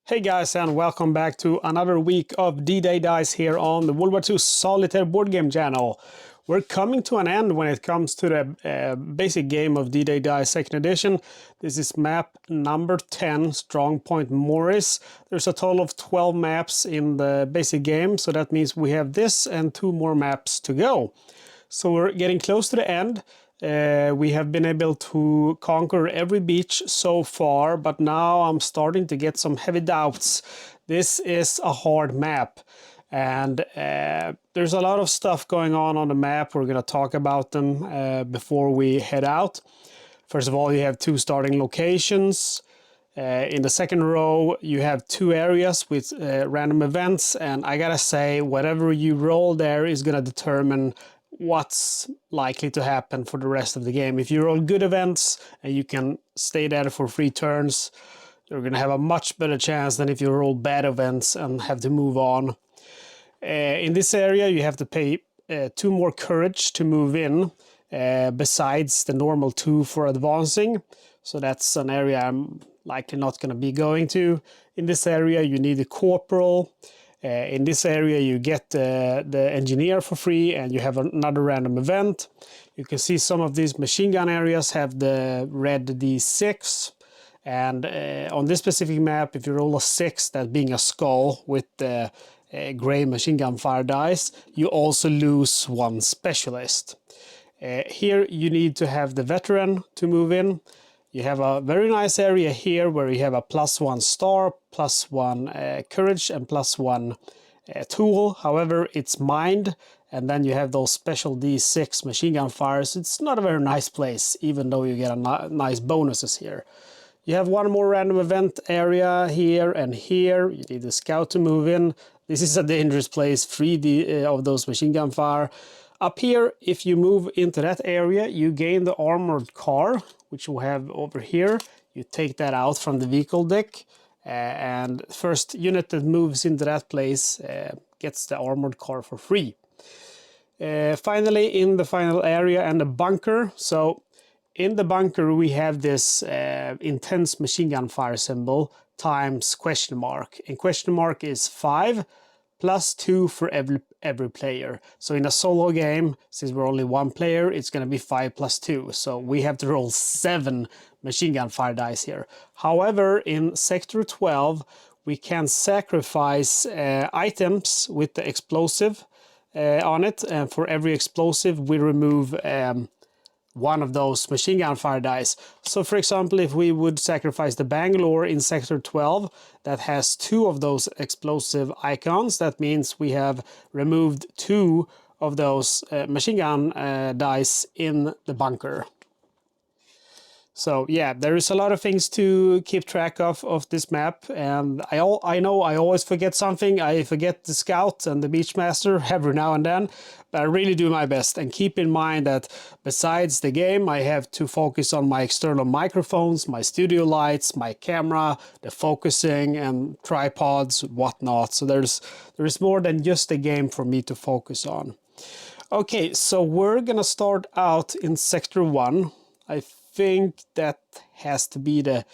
Hey guys, and welcome back to another week of D-Day Dice here on the World War II Solitaire board game channel. We're coming to an end when it comes to the basic game of D-Day Dice 2nd edition. This is map number 10, Strongpoint Morris. There's a total of 12 maps in the basic game, so that means we have this and 2 more maps to go. So we're getting close to the end. We have been able to conquer every beach so far, but now I'm starting to get some heavy doubts. This is a hard map, and there's a lot of stuff going on the map. We're going to talk about them before we head out. First of all, you have 2 starting locations. In the second row, you have 2 areas with random events, and I gotta say, whatever you roll there is gonna determine what's likely to happen for the rest of the game. If you roll good events and you can stay there for 3 turns, you're gonna have a much better chance than if you roll bad events and have to move on. In this area, you have to pay 2 more courage to move in, besides the normal 2 for advancing. So that's an area I'm likely not going to be going to. In this area, you need a corporal. In this area, you get the engineer for free, and you have another random event. You can see some of these machine gun areas have the red D6. And on this specific map, if you roll a 6, that being a skull with the gray machine gun fire dice, you also lose 1 specialist. Here you need to have the veteran to move in. You have a very nice area here where you have a +1 star, +1 courage, and +1 tool. However, it's mined, and then you have those special D6 machine gun fires. It's not a very nice place, even though you get a nice bonuses here. You have 1 more random event area here and here. You need a scout to move in. This is a dangerous place, 3 of those machine gun fire. Up here, if you move into that area, you gain the armored car, which we have over here. You take that out from the vehicle deck, and first unit that moves into that place gets the armored car for free. Finally, in the final area and the bunker. So in the bunker, we have this intense machine gun fire symbol times question mark. And question mark is 5 plus 2 for every player. So in a solo game, since we're only 1 player, it's going to be 5 plus 2. So we have to roll 7 machine gun fire dice here. However, in Sector 12, we can sacrifice items with the explosive on it. And for every explosive, we remove 1 of those machine gun fire dice. So for example, if we would sacrifice the Bangalore in Sector 12, that has 2 of those explosive icons, that means we have removed 2 of those machine gun dice in the bunker. So yeah, there is a lot of things to keep track of this map, and I know I always forget something. I forget the scout and the beachmaster every now and then, but I really do my best. And keep in mind that besides the game, I have to focus on my external microphones, my studio lights, my camera, the focusing and tripods, whatnot. So there is more than just the game for me to focus on. Okay, so we're gonna start out in Sector 1. I think that has to be the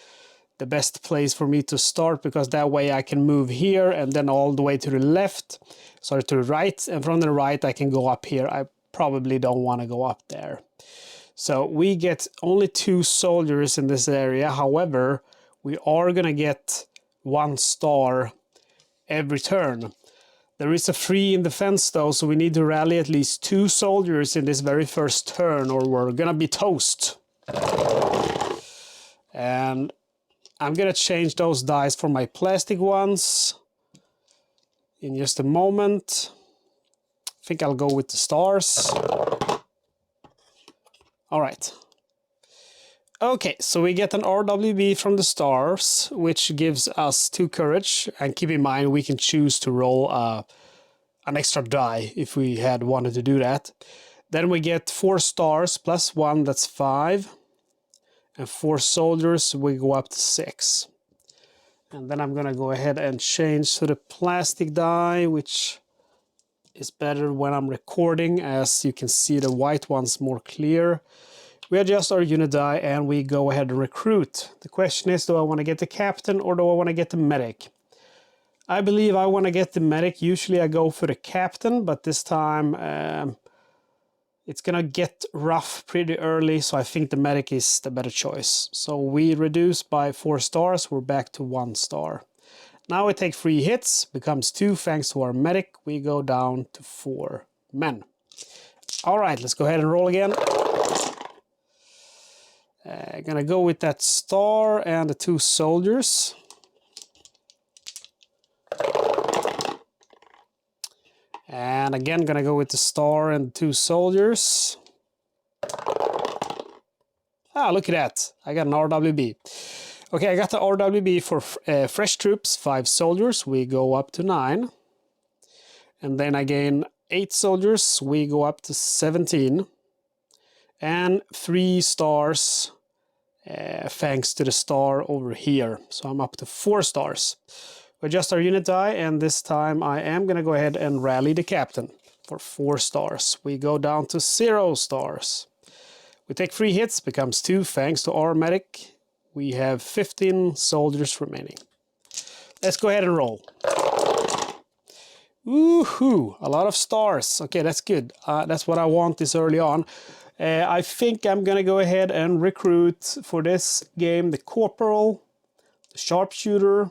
best place for me to start, because that way I can move here and then all the way to the left, sorry, to the right, and from the right I can go up here. I probably don't want to go up there. So we get only 2 soldiers in this area. However, we are gonna get 1 star every turn. There is a 3 in defense though, so we need to rally at least 2 soldiers in this very first turn, or we're gonna be toast. And I'm gonna change those dice for my plastic ones in just a moment. I think I'll go with the stars. All right. Okay, so we get an RWB from the stars, which gives us 2 courage. And keep in mind, we can choose to roll an extra die if we had wanted to do that. Then we get 4 stars plus 1, that's 5. And 4 soldiers, we go up to 6. And then I'm gonna go ahead and change to the plastic die, which is better when I'm recording, as you can see the white one's more clear. We adjust our unit die and we go ahead and recruit. The question is, do I want to get the captain or do I want to get the medic? I believe I want to get the medic. Usually I go for the captain, but this time it's gonna get rough pretty early, so I think the medic is the better choice. So we reduce by 4 stars, we're back to 1 star. Now we take 3 hits, becomes 2 thanks to our medic. We go down to 4 men. All right, let's go ahead and roll again. Gonna go with that star and the 2 soldiers. And again, gonna go with the star and 2 soldiers. Ah, look at that. I got an RWB. Okay, I got the RWB for fresh troops, 5 soldiers. We go up to 9. And then I gain 8 soldiers. We go up to 17. And 3 stars, thanks to the star over here. So I'm up to 4 stars. We adjust our unit die, and this time I am going to go ahead and rally the captain for 4 stars. We go down to 0 stars. We take 3 hits, becomes 2 thanks to our medic. We have 15 soldiers remaining. Let's go ahead and roll. Woohoo! A lot of stars. Okay, that's good. That's what I want this early on. I think I'm going to go ahead and recruit for this game the corporal, the sharpshooter,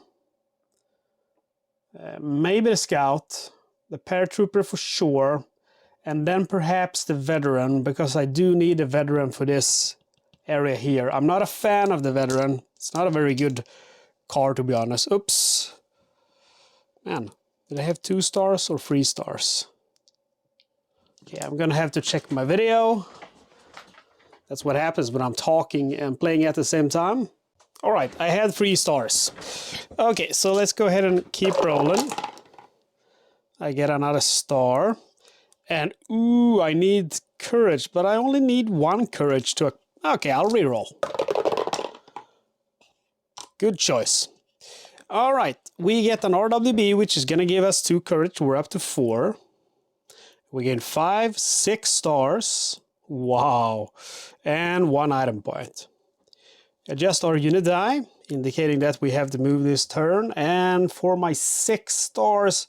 maybe the scout, the paratrooper for sure, and then perhaps the veteran, because I do need a veteran for this area here. I'm not a fan of the veteran. It's not a very good car, to be honest. Oops. Man, did I have 2 stars or 3 stars? Okay, I'm gonna have to check my video. That's what happens when I'm talking and playing at the same time. All right, I had 3 stars. Okay, so let's go ahead and keep rolling. I get another star. And ooh, I need courage, but I only need 1 courage to... Okay, I'll reroll. Good choice. All right, we get an RWB, which is gonna give us 2 courage. We're up to 4. We gain 5, 6 stars. Wow. And 1 item point. Adjust our unit die, indicating that we have to move this turn. And for my 6 stars,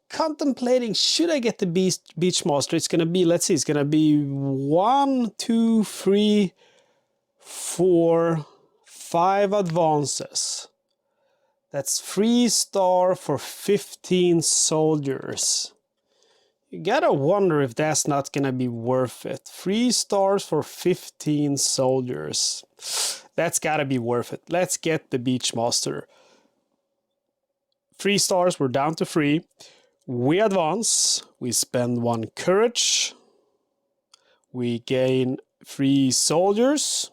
contemplating, should I get the Beachmaster? It's going to be, let's see, it's going to be 1, 2, 3, 4, 5 advances. That's 3 star for 15 soldiers. You gotta wonder if that's not gonna be worth it. 3 stars for 15 soldiers. That's gotta be worth it. Let's get the Beachmaster. 3 stars, we're down to 3. We advance. We spend 1 courage. We gain 3 soldiers.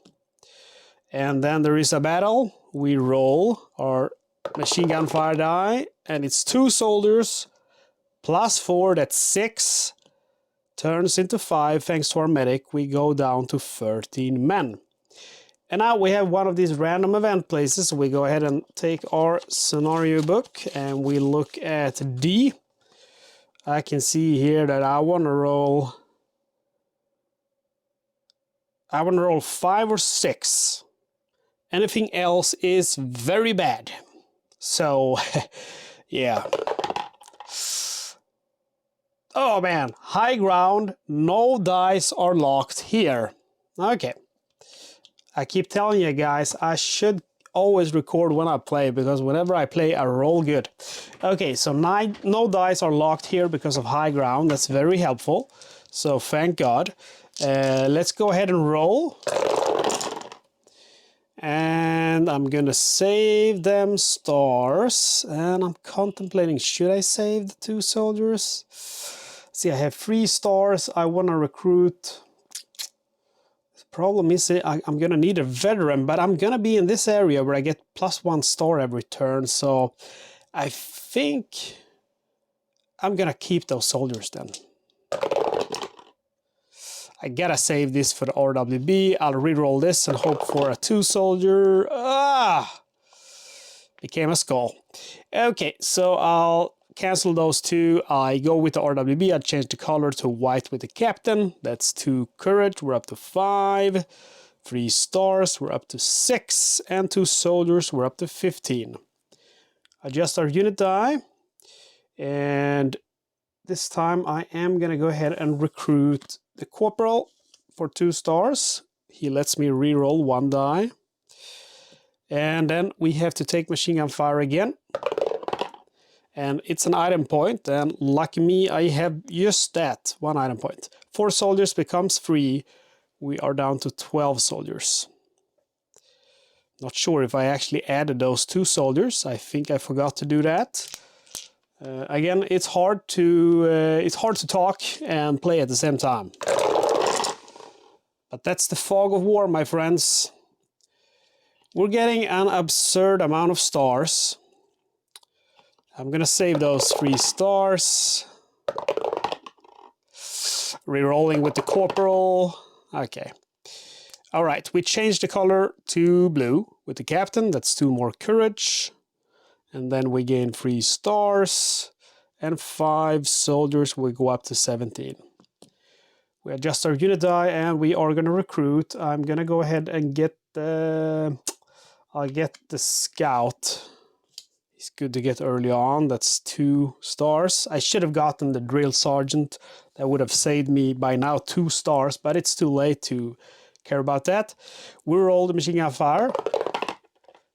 And then there is a battle. We roll our machine gun fire die. And it's 2 soldiers. Plus 4, that's 6. Turns into 5 thanks to our medic. We go down to 13 men. And now we have one of these random event places. We go ahead and take our scenario book and we look at D. I can see here that I want to roll 5 or 6. Anything else is very bad. So, yeah. Oh man, high ground, no dice are locked here. Okay. I keep telling you guys, I should always record when I play, because whenever I play, I roll good. Okay, so no dice are locked here because of high ground. That's very helpful. So thank God. Let's go ahead and roll. And I'm gonna save them stars. And I'm contemplating, should I save the 2 soldiers? See, I have 3 stars. I want to recruit. The problem is I'm going to need a veteran, but I'm going to be in this area where I get +1 star every turn. So I think I'm going to keep those soldiers then. I got to save this for the RWB. I'll reroll this and hope for a 2 soldier. Ah! Became a skull. Okay, so I'll cancel those 2. I go with the RWB. I change the color to white with the captain. That's 2 courage. We're up to 5. 3 stars. We're up to 6. And 2 soldiers. We're up to 15. Adjust our unit die. And this time I am going to go ahead and recruit the corporal for 2 stars. He lets me reroll 1 die. And then we have to take machine gun fire again. And it's an item point, and lucky me, I have just that, 1 item point. 4 soldiers becomes 3. We are down to 12 soldiers. Not sure if I actually added those 2 soldiers. I think I forgot to do that. Again, it's hard to talk and play at the same time. But that's the fog of war, my friends. We're getting an absurd amount of stars. I'm gonna save those 3 stars. Rerolling with the corporal. Okay. All right, we changed the color to blue with the captain. That's 2 more courage. And then we gain 3 stars. And 5 soldiers will go up to 17. We adjust our unit die and we are gonna recruit. I'm gonna go ahead and get the... I'll get the scout. He's good to get early on. That's 2 stars. I should have gotten the drill sergeant. That would have saved me by now 2 stars, but it's too late to care about that. We roll the machine gun fire.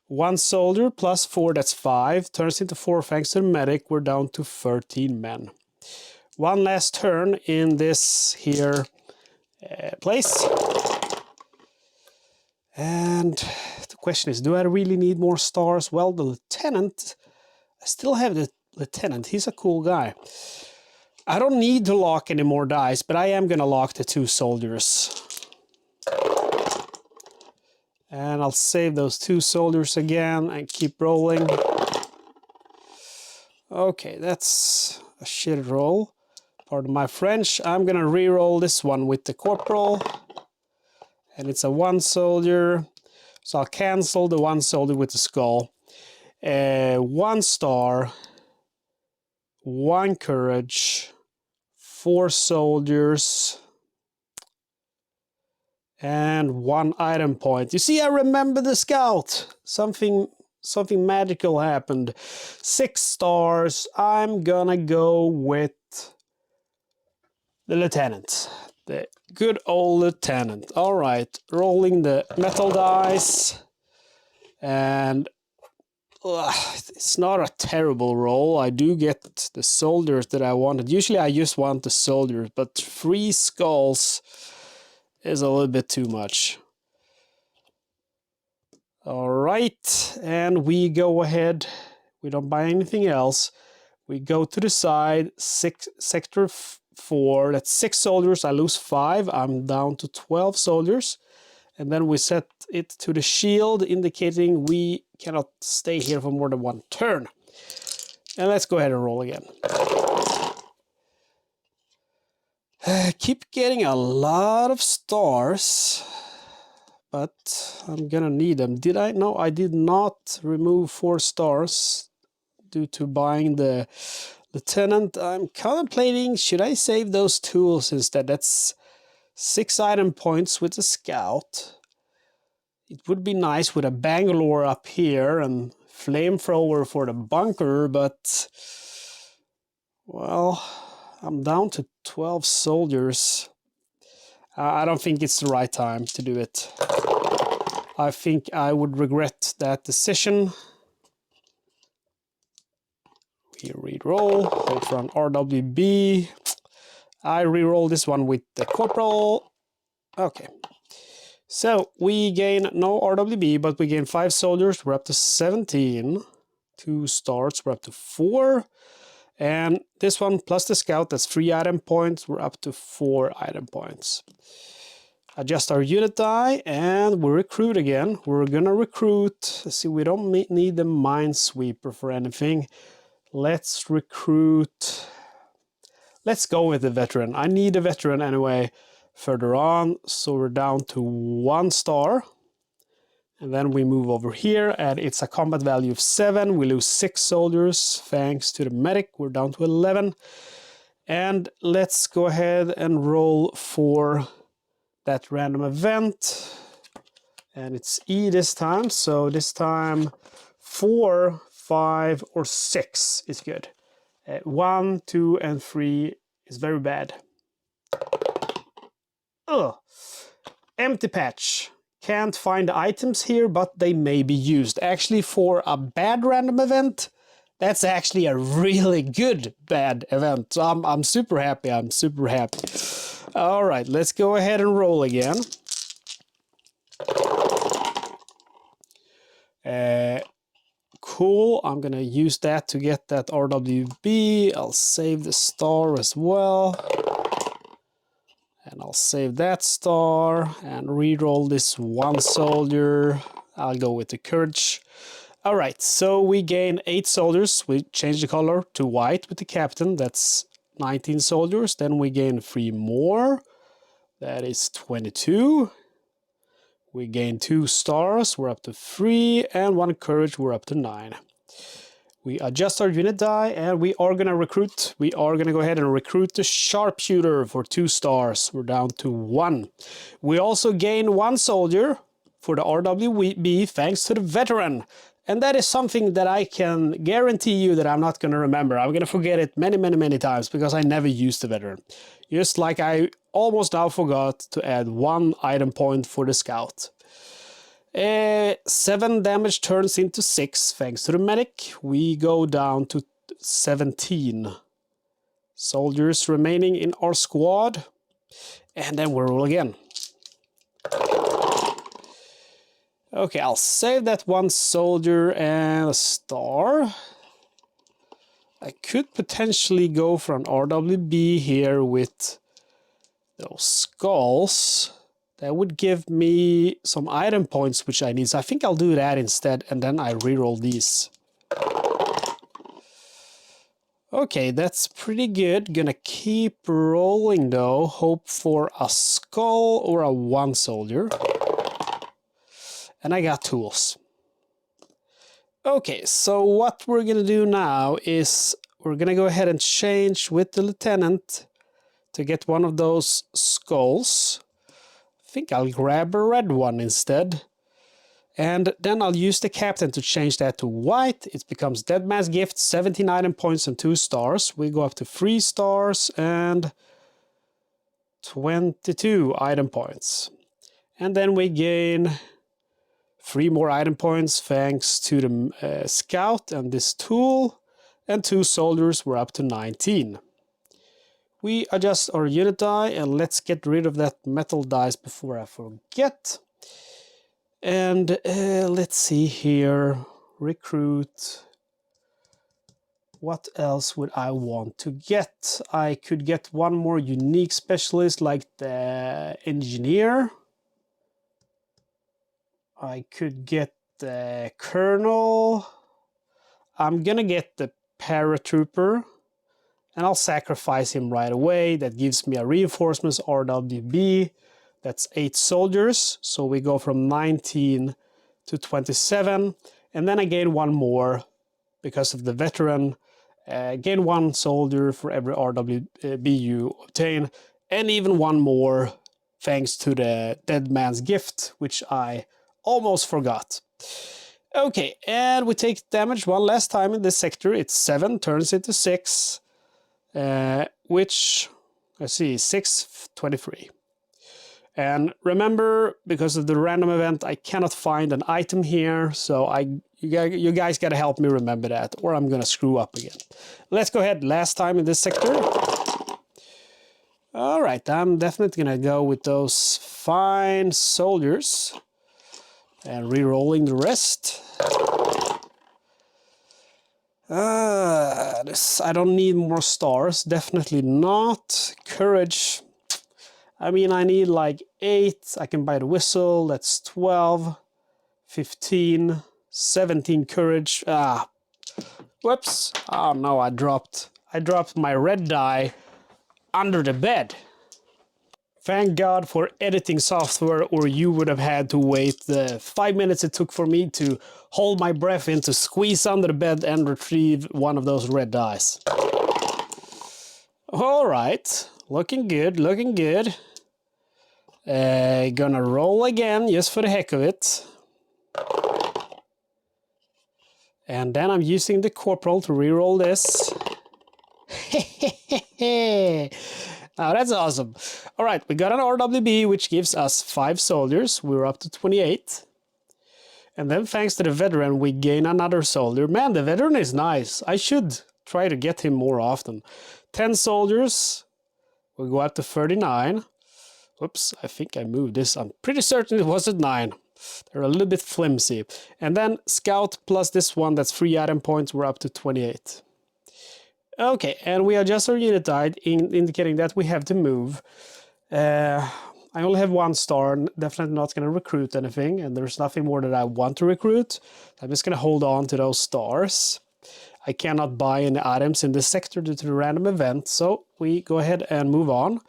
1 soldier plus 4, that's 5. Turns into 4 thanks to the medic. We're down to 13 men. 1 last turn in this here place. And the question is, do I really need more stars? Well, the lieutenant, I still have the lieutenant. He's a cool guy. I don't need to lock any more dice, but I am going to lock the 2 soldiers. And I'll save those 2 soldiers again and keep rolling. Okay, that's a shit roll. Pardon my French. I'm going to re-roll this one with the corporal. And it's a 1 soldier. So I'll cancel the 1 soldier with the skull. 1 star. 1 courage. 4 soldiers. And 1 item point. You see, I remember the scout. Something magical happened. 6 stars. I'm gonna go with the lieutenant. The good old lieutenant. All right, rolling the metal dice. And it's not a terrible roll. I do get the soldiers that I wanted. Usually I just want the soldiers, but 3 skulls is a little bit too much. All right, and we go ahead. We don't buy anything else. We go to the side, sector 4. That's 6 soldiers. I lose 5. I'm down to 12 soldiers. And then we set it to the shield, indicating we cannot stay here for more than 1 turn. And let's go ahead and roll again. Keep getting a lot of stars, but I'm gonna need them. Did I? No, I did not remove 4 stars due to buying the lieutenant. I'm contemplating, should I save those tools instead? That's 6 item points with the scout. It would be nice with a Bangalore up here and flamethrower for the bunker, but well, I'm down to 12 soldiers. I don't think it's the right time to do it. I think I would regret that decision. We re-roll, hope for an RWB. I re-roll this one with the corporal. Okay. So we gain no RWB, but we gain 5 soldiers. We're up to 17. 2 stars, we're up to 4. And this one plus the scout, that's 3 item points. We're up to 4 item points. Adjust our unit die and we recruit again. We're gonna recruit. Let's see, we don't need the minesweeper for anything. Let's recruit. Let's go with the veteran. I need a veteran anyway further on. So we're down to 1 star. And then we move over here and it's a combat value of 7. We lose 6 soldiers thanks to the medic. We're down to 11. And let's go ahead and roll for that random event. And it's E this time. So this time 4 5, or 6 is good. 1, 2, and 3 is very bad. Ugh. Empty patch. Can't find items here, but they may be used. Actually, for a bad random event, that's actually a really good bad event. So I'm super happy. I'm super happy. All right, let's go ahead and roll again. Cool. I'm gonna use that to get that RWB. I'll save the star as well. And I'll save that star and re-roll this 1 soldier. I'll go with the courage. All right, so we gain 8 soldiers. We change the color to white with the captain. That's 19 soldiers. Then we gain 3 more. That is 22. We gain 2 stars. We're up to 3. And 1 courage. We're up to 9. We adjust our unit die and we are going to recruit. We are going to go ahead and recruit the sharpshooter for 2 stars. We're down to 1. We also gain 1 soldier for the RWB thanks to the veteran. And that is something that I can guarantee you that I'm not going to remember. I'm going to forget it many times because I never used the veteran. Just like I almost now forgot to add 1 item point for the scout. 7 damage turns into 6 thanks to the medic. We go down to 17 soldiers remaining in our squad. And then we roll again. Okay, I'll save that 1 soldier and a star. I could potentially go for an RWB here with those skulls. That would give me some item points which I need. So I think I'll do that instead, and then I reroll these. Okay, that's pretty good. Gonna keep rolling though. Hope for a skull or a 1 soldier. And I got tools. Okay, so what we're gonna do now is we're gonna go ahead and change with the lieutenant to get one of those skulls. I think I'll grab a red one instead. And then I'll use the captain to change that to white. It becomes Dead Man's Gift, 17 item points and 2 stars. We go up to 3 stars and 22 item points. And then we gain 3 more item points thanks to the scout and this tool. And 2 soldiers, we're up to 19. We adjust our unit die and let's get rid of that metal dice before I forget. And let's see here. Recruit. What else would I want to get? I could get 1 more unique specialist like the engineer. I could get the colonel. I'm gonna get the paratrooper. And I'll sacrifice him right away. That gives me a reinforcements RWB. That's 8 soldiers. So we go from 19 to 27. And then I gain 1 more because of the veteran. Gain 1 soldier for every RWB you obtain. And even 1 more thanks to the Dead Man's Gift, which I almost forgot. Okay, and we take damage 1 last time in this sector. It's 7, turns into 6. Which, let's see, 6, 23. And remember, because of the random event, I cannot find an item here, so you guys gotta help me remember that, or I'm gonna screw up again. Let's go ahead, last time in this sector. All right, I'm definitely gonna go with those fine soldiers and re-rolling the rest. I don't need more stars, definitely not. Courage, I mean, I need like 8. I can buy the whistle, that's 12, 15, 17 courage. Whoops. Oh no, I dropped my red die under the bed. Thank God for editing software, or you would have had to wait the 5 minutes it took for me to hold my breath in to squeeze under the bed and retrieve one of those red dice. All right, looking good, looking good. Gonna roll again just for the heck of it. And then I'm using the corporal to reroll this. Now that's awesome. All right, we got an RWB, which gives us 5 soldiers. We're up to 28. And then thanks to the veteran, we gain another soldier. Man, the veteran is nice. I should try to get him more often. 10 soldiers. We go up to 39. Whoops, I think I moved this. I'm pretty certain it was at 9. They're a little bit flimsy. And then scout plus this one, that's 3 item points. We're up to 28. Okay, and we adjust our unit die, indicating that we have to move. I only have 1 star, definitely not going to recruit anything, and there's nothing more that I want to recruit. I'm just going to hold on to those stars. I cannot buy any items in this sector due to the random event, so we go ahead and move on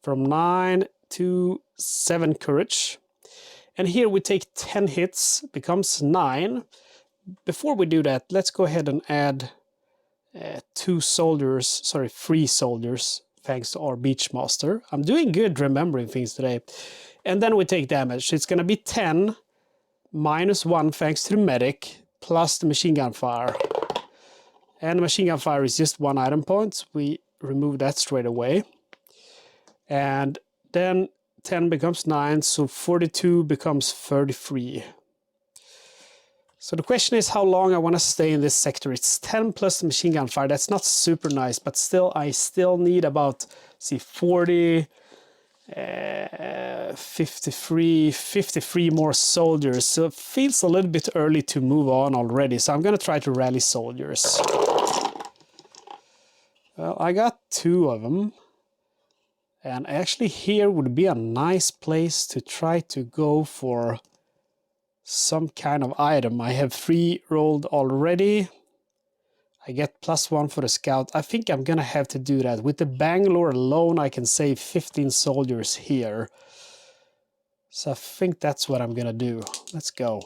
from 9 to 7 courage. And here we take 10 hits, becomes 9. Before we do that, let's go ahead and add 3 soldiers, thanks to our Beachmaster. I'm doing good remembering things today. And then we take damage. It's going to be 10 minus 1 thanks to the medic plus the machine gun fire. And the machine gun fire is just 1 item point. We remove that straight away. And then 10 becomes 9, so 42 becomes 33. So the question is how long I want to stay in this sector. It's 10 plus the machine gun fire. That's not super nice, but still, I still need about, 40, 53 more soldiers. So it feels a little bit early to move on already. So I'm going to try to rally soldiers. Well, I got 2 of them. And actually here would be a nice place to try to go for some kind of item. I have 3 rolled already. I get +1 for the scout. I think I'm gonna have to do that. With the Bangalore alone, I can save 15 soldiers here. So I think that's what I'm gonna do. Let's go.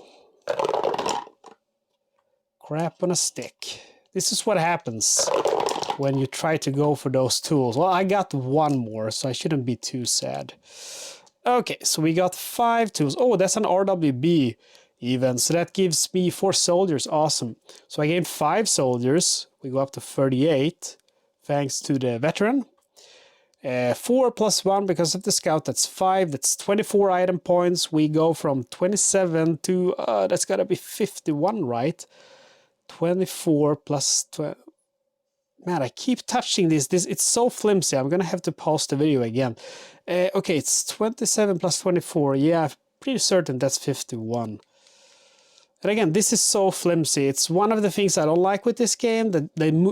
Crap on a stick. This is what happens when you try to go for those tools. Well, I got 1 more, so I shouldn't be too sad. Okay, so we got 5 tools. Oh, that's an RWB even. So that gives me 4 soldiers. Awesome. So I gained 5 soldiers. We go up to 38, thanks to the veteran. 4 plus 1 because of the scout. That's 5. That's 24 item points. We go from 27 to, that's got to be 51, right? 24 plus 12. Man, I keep touching this. It's so flimsy. I'm going to have to pause the video again. Okay, it's 27 plus 24. Yeah, I'm pretty certain that's 51. And again, this is so flimsy. It's one of the things I don't like with this game, that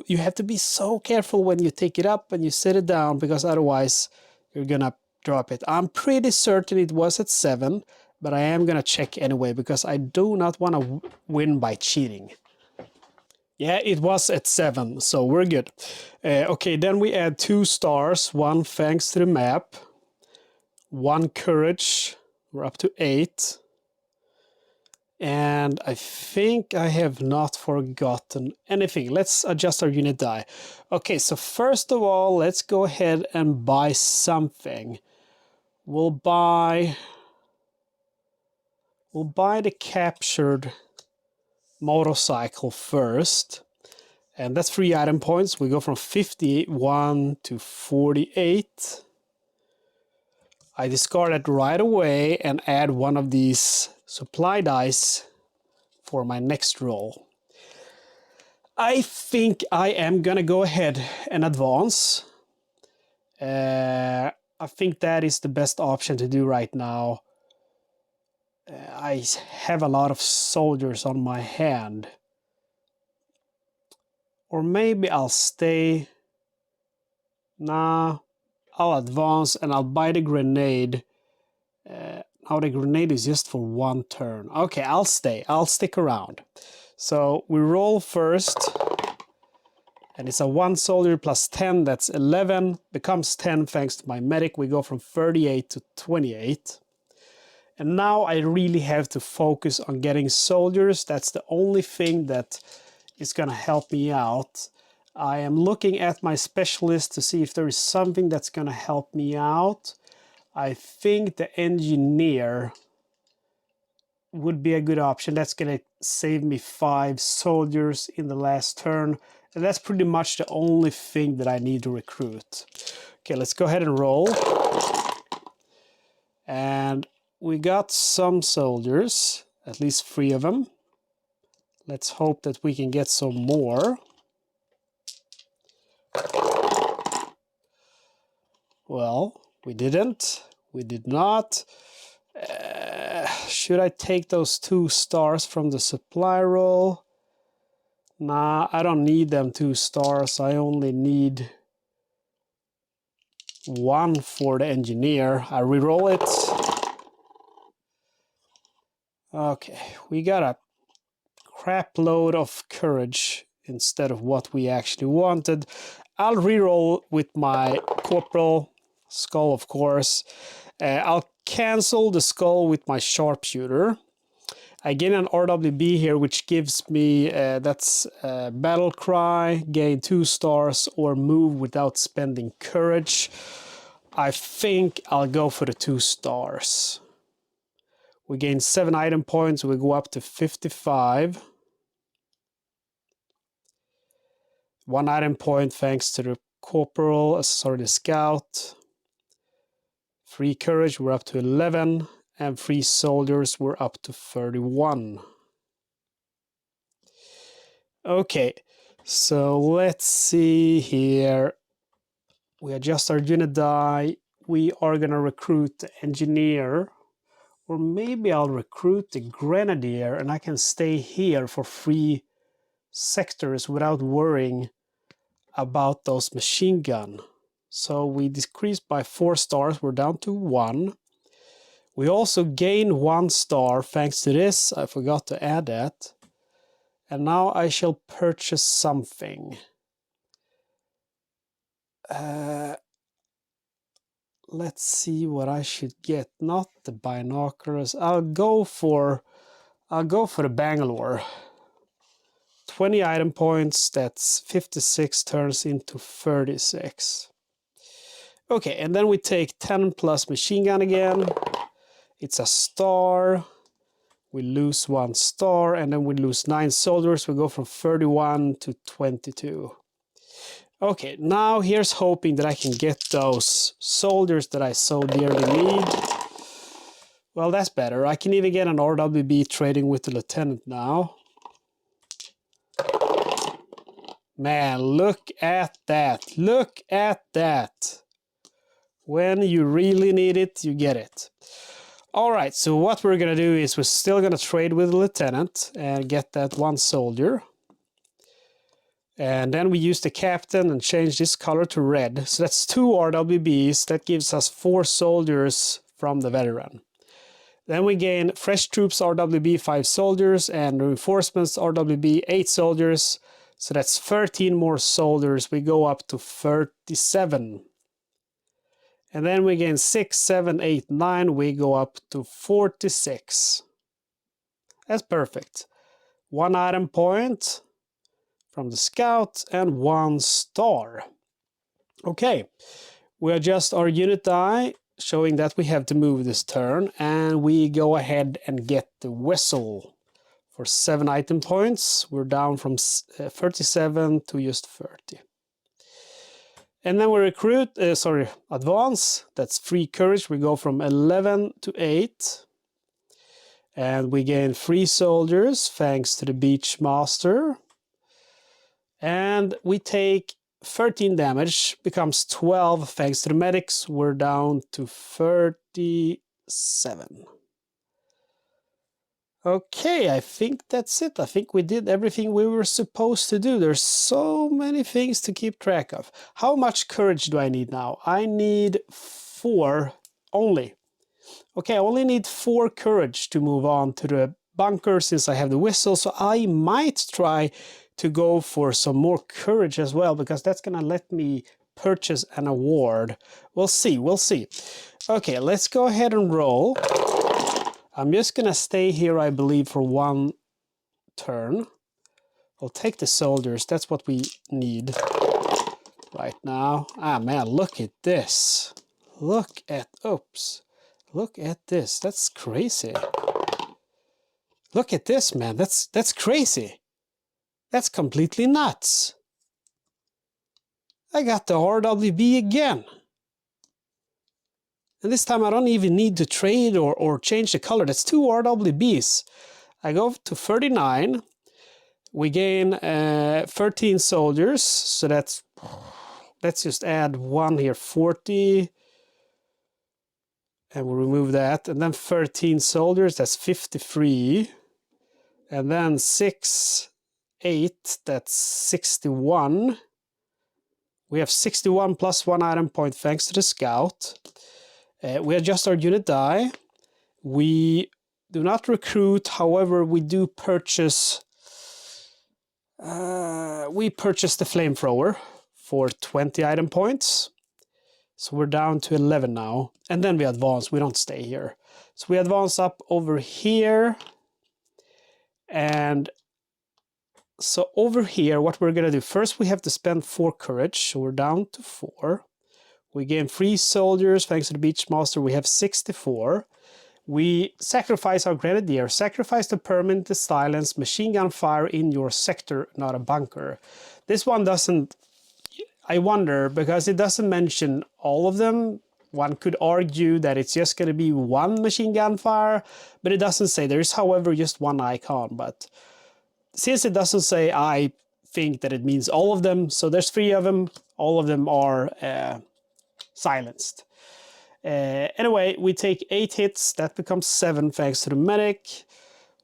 you have to be so careful when you take it up and you set it down, because otherwise you're going to drop it. I'm pretty certain it was at 7, but I am going to check anyway, because I do not want to win by cheating. Yeah, it was at 7, so we're good. Okay, then we add 2 stars, 1 thanks to the map, 1 courage, we're up to 8. And I think I have not forgotten anything. Let's adjust our unit die. Okay, so first of all, let's go ahead and buy something. We'll buy the captured motorcycle first, and that's 3 item points. We go from 51 to 48. I discard it right away and add 1 of these supply dice for my next roll. I think I am gonna go ahead and advance. I think that is the best option to do right now. I have a lot of soldiers on my hand. Or maybe I'll stay. Nah, I'll advance and I'll buy the grenade. Now the grenade is just for 1 turn. Okay, I'll stay. I'll stick around. So we roll first. And it's a 1 soldier plus 10. That's 11. Becomes 10 thanks to my medic. We go from 38 to 28. And now I really have to focus on getting soldiers. That's the only thing that is going to help me out. I am looking at my specialist to see if there is something that's going to help me out. I think the engineer would be a good option. That's going to save me 5 soldiers in the last turn. And that's pretty much the only thing that I need to recruit. Okay, let's go ahead and roll. And we got some soldiers, at least 3 of them. Let's hope that we can get some more. Well, we didn't. We did not. Should I take those 2 stars from the supply roll? Nah, I don't need them 2 stars. I only need 1 for the engineer. I reroll it. Okay, we got a crap load of courage instead of what we actually wanted. I'll reroll with my corporal skull, of course. I'll cancel the skull with my sharpshooter. I gain an RWB here, which gives me, that's battle cry, gain 2 stars, or move without spending courage. I think I'll go for the 2 stars. We gain 7 item points, we go up to 55. 1 item point thanks to the corporal, sorry, the scout. 3 courage, we're up to 11. And 3 soldiers, we're up to 31. Okay, so let's see here. We adjust our unit die. We are going to recruit the engineer. Or maybe I'll recruit the grenadier and I can stay here for 3 sectors without worrying about those machine gun. So we decrease by 4 stars. We're down to 1. We also gain 1 star thanks to this. I forgot to add that. And now I shall purchase something. Let's see what I should get. Not the binoculars. I'll go for the Bangalore. 20 item points. That's 56 turns into 36. Okay, and then we take 10 plus machine gun again. It's a star. We lose 1 star, and then we lose 9 soldiers. We go from 31 to 22. Okay, now here's hoping that I can get those soldiers that I so dearly need. Well, that's better. I can even get an RWB trading with the lieutenant now. Man, look at that. Look at that. When you really need it, you get it. All right, so what we're going to do is we're still going to trade with the lieutenant and get that 1 soldier. And then we use the captain and change this color to red. So that's 2 RWBs. That gives us 4 soldiers from the veteran. Then we gain fresh troops RWB 5 soldiers and reinforcements RWB 8 soldiers. So that's 13 more soldiers. We go up to 37. And then we gain 6, 7, 8, 9. We go up to 46. That's perfect. 1 item point from the scout and 1 star. Okay, we adjust our unit die, showing that we have to move this turn. And we go ahead and get the vessel for 7 item points. We're down from 37 to just 30. And then we recruit, advance. That's 3 courage. We go from 11 to 8. And we gain 3 soldiers thanks to the beach master. And we take 13 damage, becomes 12 thanks to the medics. We're down to 37. Okay, I think that's it. I think we did everything we were supposed to do. There's so many things to keep track of. How much courage do I need now? I need 4 only. Okay, I only need 4 courage to move on to the bunker since I have the whistle. So I might try to go for some more courage as well, because that's going to let me purchase an award. We'll see, we'll see. Okay, let's go ahead and roll. I'm just going to stay here, I believe, for 1 turn. I'll take the soldiers. That's what we need right now. Ah, man, look at this. Look at, oops. Look at this. That's crazy. Look at this, man. That's crazy. That's completely nuts. I got the RWB again. And this time I don't even need to trade or change the color. That's 2 RWBs. I go to 39. We gain 13 soldiers. So let's just add 1 here, 40. And we'll remove that. And then 13 soldiers, that's 53. And then 6, 8, that's 61. We have 61 plus 1 item point thanks to the scout. We adjust our unit die. We do not recruit, however, we do purchase. We purchased the flamethrower for 20 item points. So we're down to 11 now. And then we advance, we don't stay here. So we advance up over here. And so over here, what we're gonna do, first we have to spend 4 courage. So we're down to 4. We gain 3 soldiers, thanks to the Beachmaster, we have 64. We sacrifice our Grenadier. Sacrifice to permanently silence machine gun fire in your sector, not a bunker. This one doesn't, I wonder, because it doesn't mention all of them. One could argue that it's just going to be 1 machine gun fire, but it doesn't say. There is, however, just 1 icon. But since it doesn't say, I think that it means all of them. So there's 3 of them. All of them are silenced. Anyway, we take 8 hits. That becomes 7 thanks to the medic.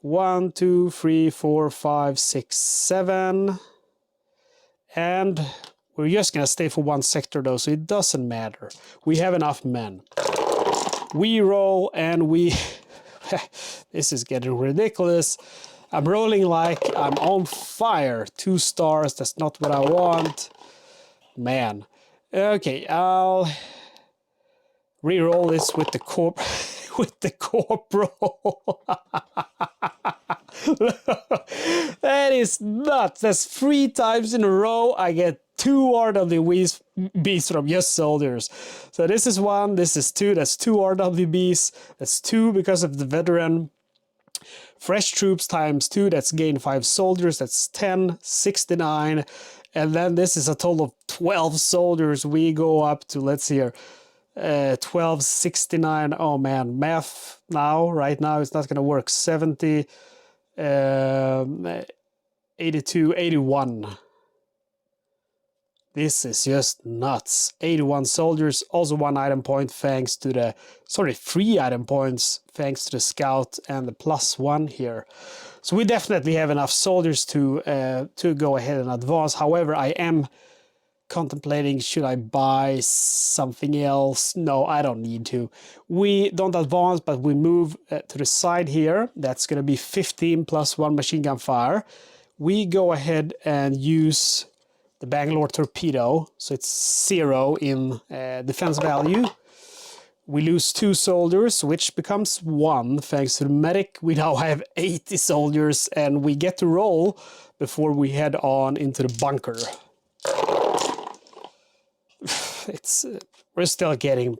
1, 2, 3, 4, 5, 6, 7. And we're just gonna stay for 1 sector though, so it doesn't matter. We have enough men. We roll and we... This is getting ridiculous. I'm rolling like I'm on fire. 2 stars, that's not what I want. Man. Okay, I'll re-roll this with the with the corporal. That is nuts. That's 3 times in a row I get 2 RWBs from just soldiers. So this is 1, this is 2, that's 2 RWBs, that's 2 because of the veteran. Fresh troops times 2, that's gain 5 soldiers, that's 10, 69. And then this is a total of 12 soldiers. We go up to, let's see here, 1269. Oh man, math now, right now, it's not going to work. 70, 82, 81. This is just nuts. 81 soldiers, also 1 item point thanks to the, 3 item points thanks to the scout and the +1 here. So we definitely have enough soldiers to go ahead and advance. However, I am contemplating, should I buy something else? No, I don't need to. We don't advance, but we move to the side here. That's going to be 15 plus 1 machine gun fire. We go ahead and use the Bangalore torpedo, so it's 0 in defense value. We lose 2 soldiers, which becomes 1 thanks to the medic. We now have 80 soldiers, and we get to roll before we head on into the bunker. We're still getting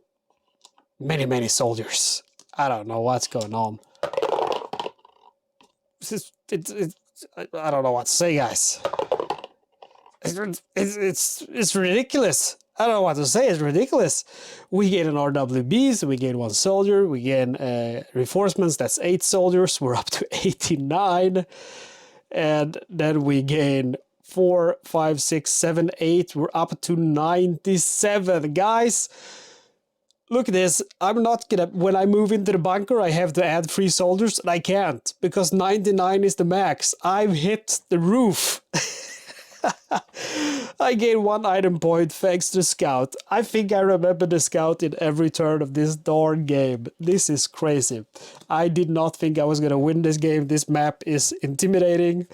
many soldiers. I don't know what's going on. I don't know what to say, guys. It's ridiculous. I don't know what to say. It's ridiculous. We gain an RWBs, we gain 1 soldier, we gain reinforcements. That's 8 soldiers. We're up to 89, and then we gain 4, 5, 6, 7, 8. We're up to 97, guys. Look at this. I'm not gonna, when I move into the bunker, I have to add 3 soldiers, and I can't because 99 is the max. I've hit the roof. I gain 1 item point thanks to the scout. I think I remember the scout in every turn of this darn game. This is crazy. I did not think I was gonna win this game. This map is intimidating.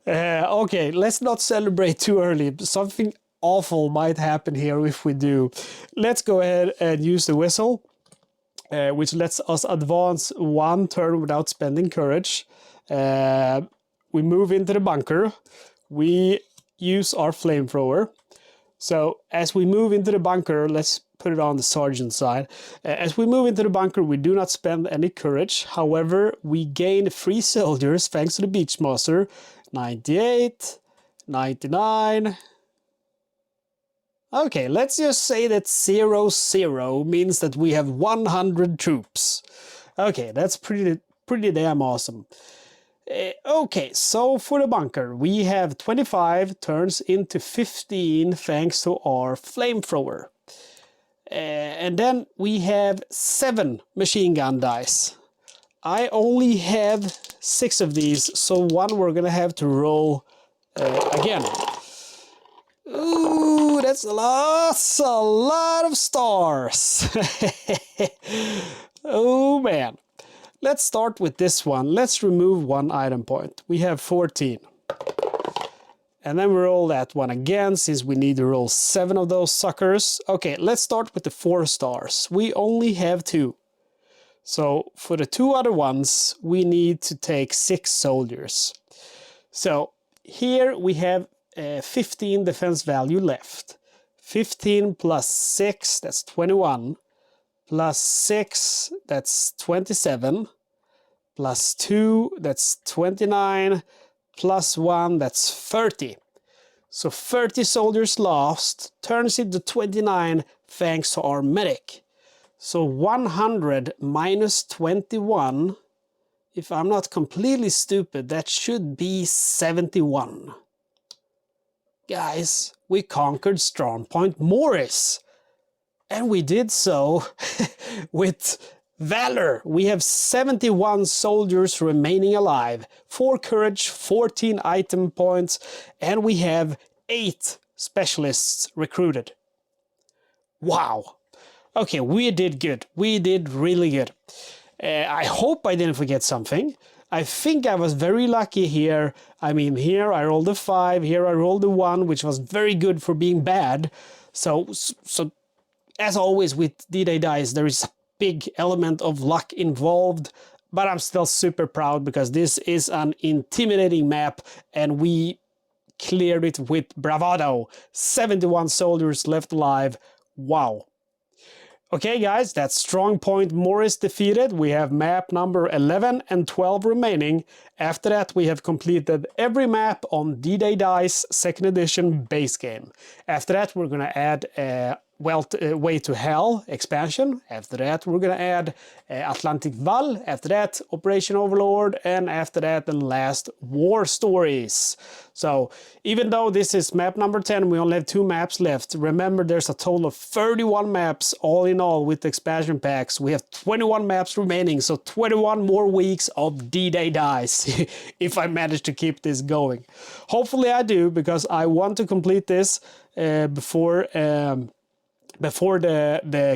Okay, let's not celebrate too early. Something awful might happen here if we do. Let's go ahead and use the whistle, which lets us advance 1 turn without spending courage. We move into the bunker. We use our flamethrower. So as we move into the bunker, let's put it on the sergeant side. As we move into the bunker, we do not spend any courage. However, we gain 3 soldiers thanks to the Beachmaster. 98, 99. Okay, let's just say that 0-0 means that we have 100 troops. Okay, that's pretty damn awesome. Okay, so for the bunker, we have 25 turns into 15 thanks to our flamethrower. And then we have 7 machine gun dice. I only have 6 of these, so one we're gonna have to roll again. Ooh, that's a lot of stars. Oh man. Let's start with this one. Let's remove 1 item point. We have 14. And then we roll that one again, since we need to roll 7 of those suckers. Okay, let's start with the 4 stars. We only have 2. So for the 2 other ones, we need to take 6 soldiers. So here we have 15 defense value left. 15 plus 6, that's 21. Plus 6, that's 27. Plus 2, that's 29. Plus 1, that's 30. So 30 soldiers lost turns into 29 thanks to our medic. So 100 minus 21, if I'm not completely stupid, that should be 71. Guys, we conquered Strongpoint Morris. And we did so with valor. We have 71 soldiers remaining alive, 4 courage, 14 item points, and we have 8 specialists recruited. Wow. Okay, we did good. We did really good. I hope I didn't forget something. I think I was very lucky here. I mean, here I rolled a 5, here I rolled a 1, which was very good for being bad. So as always with D-Day dice, there is a big element of luck involved, but I'm still super proud because this is an intimidating map and we cleared it with bravado. 71 soldiers left alive. Wow. Okay guys, that's Strongpoint Morris defeated. We have map number 11 and 12 remaining. After that we have completed every map on D-Day Dice 2nd edition base game. After that we're gonna add Way to Hell expansion. After that we're gonna add Atlantic Wall. After that Operation Overlord, and after that the last War Stories. So even though this is map number 10, we only have 2 maps left. Remember, there's a total of 31 maps all in all with the expansion packs. We have 21 maps remaining, so 21 more weeks of D-Day Dice if I manage to keep this going. Hopefully I do, because I want to complete this before the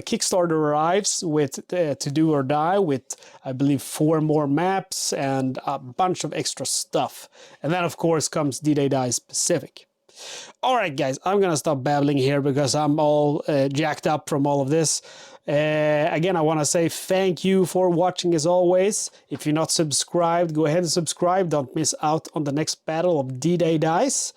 Kickstarter arrives with To Do or Die, with I believe 4 more maps and a bunch of extra stuff. And then of course comes D-Day Dice Pacific. Alright guys, I'm gonna stop babbling here because I'm all jacked up from all of this. Again, I want to say thank you for watching as always. If you're not subscribed, go ahead and subscribe. Don't miss out on the next battle of D-Day Dice.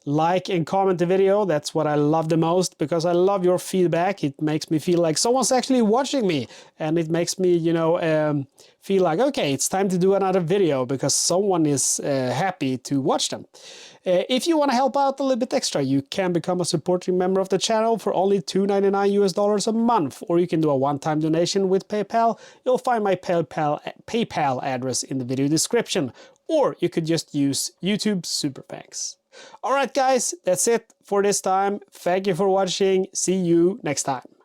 Like and comment the video. That's what I love the most, because I love your feedback. It makes me feel like someone's actually watching me, and it makes me, you know, feel like, okay, it's time to do another video because someone is happy to watch them. If you want to help out a little bit extra, you can become a supporting member of the channel for only $2.99 a month, or you can do a one-time donation with PayPal. You'll find my PayPal address in the video description, or you could just use YouTube Super Thanks. Alright guys, that's it for this time. Thank you for watching. See you next time.